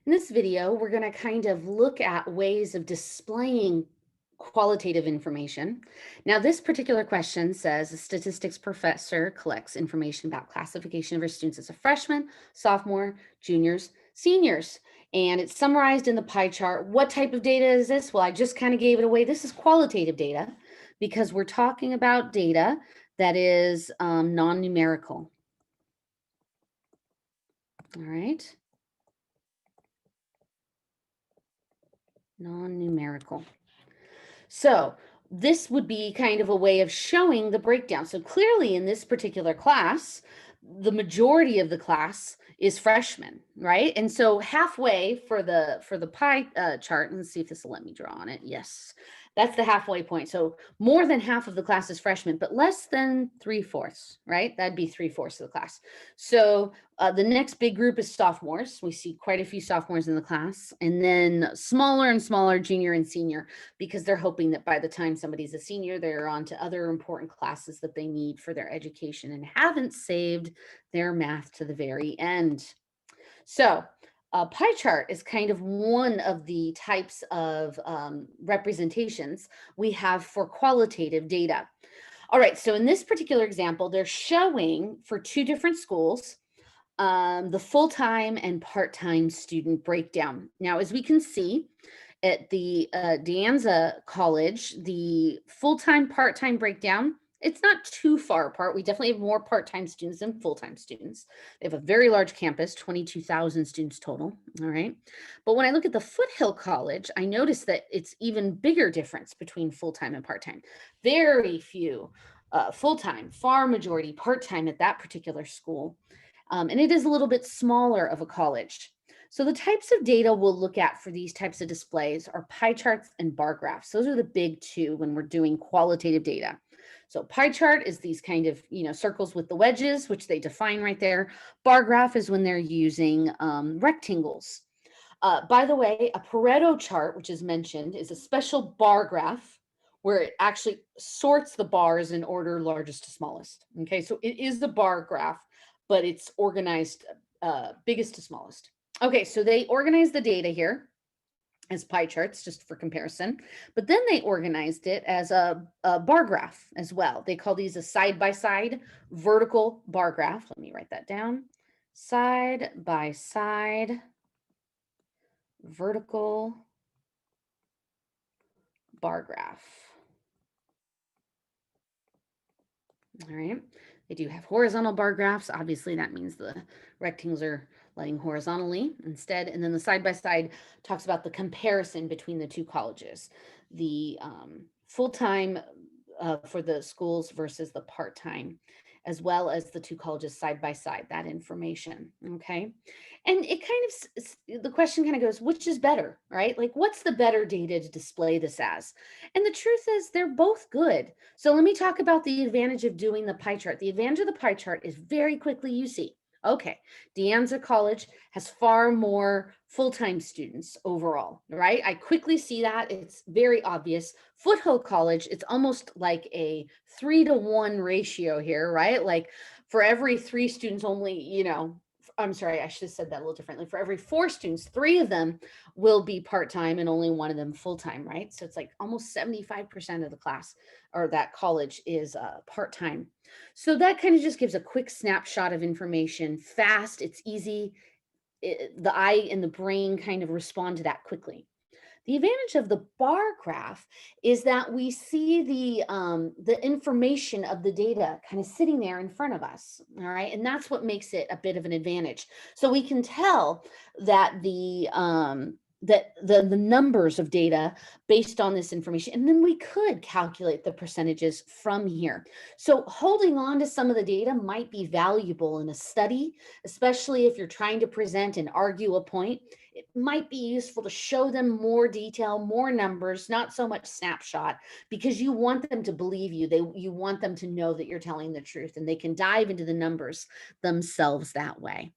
In this video, we're going to kind of look at ways of displaying qualitative information. Now, this particular question says a statistics professor collects information about classification of her students as a freshman, sophomore, juniors, seniors, and it's summarized in the pie chart. What type of data is this? Well, I just kind of gave it away. This is qualitative data because we're talking about data that is non-numerical. All right. Non-numerical. So this would be kind of a way of showing the breakdown. So clearly in this particular class, the majority of the class is freshmen, right? And so halfway for the pie chart, let's see if this will let me draw on it. Yes, that's the halfway point. So more than half of the class is freshmen, but less than 3/4, right? That'd be 3/4 of the class. So the next big group is sophomores. We see quite a few sophomores in the class, and then smaller and smaller junior and senior, because they're hoping that by the time somebody's a senior, they're on to other important classes that they need for their education and haven't saved their math to the very end. So a pie chart is kind of one of the types of representations we have for qualitative data. All right, so in this particular example, they're showing for two different schools the full-time and part-time student breakdown. Now, as we can see, at the De Anza College, the full-time, part-time breakdown, it's not too far apart. We definitely have more part-time students than full-time students. They have a very large campus, 22,000 students total, all right? But when I look at the Foothill College, I notice that it's even bigger difference between full-time and part-time. Very few full-time, far majority part-time at that particular school. And it is a little bit smaller of a college. So the types of data we'll look at for these types of displays are pie charts and bar graphs. Those are the big two when we're doing qualitative data. So pie chart is these kind of, circles with the wedges, which they define right there. Bar graph is when they're using rectangles. By the way, a Pareto chart, which is mentioned, is a special bar graph where it actually sorts the bars in order largest to smallest. Okay, so it is the bar graph, but it's organized biggest to smallest. Okay, so they organize the data here as pie charts just for comparison, but then they organized it as a bar graph as well. They call these a side-by-side vertical bar graph. Let me write that down. Side-by-side vertical bar graph. All right. They do have horizontal bar graphs. Obviously, that means the rectangles are lying horizontally instead. And then the side by side talks about the comparison between the two colleges, the full-time for the schools versus the part-time, as well as the two colleges side by side, that information. Okay. And it kind of, the question kind of goes, which is better, right? Like, what's the better data to display this as? And the truth is, they're both good. So let me talk about the advantage of doing the pie chart. The advantage of the pie chart is very quickly you see, okay, De Anza College has far more full-time students overall, right? I quickly see that. It's very obvious. Foothill College, it's almost like a 3-to-1 ratio here, right? Like for every 3 students only, I'm sorry, I should have said that a little differently. For every 4 students, 3 of them will be part-time and only one of them full-time, right? So it's like almost 75% of the class or that college is part-time. So that kind of just gives a quick snapshot of information, fast, it's easy. The eye and the brain kind of respond to that quickly. The advantage of the bar graph is that we see the information of the data kind of sitting there in front of us, all right? And that's what makes it a bit of an advantage. So we can tell that the numbers of data based on this information, and then we could calculate the percentages from here. So holding on to some of the data might be valuable in a study, especially if you're trying to present and argue a point. It might be useful to show them more detail, more numbers, not so much snapshot, because you want them to believe you. You want them to know that you're telling the truth, and they can dive into the numbers themselves that way.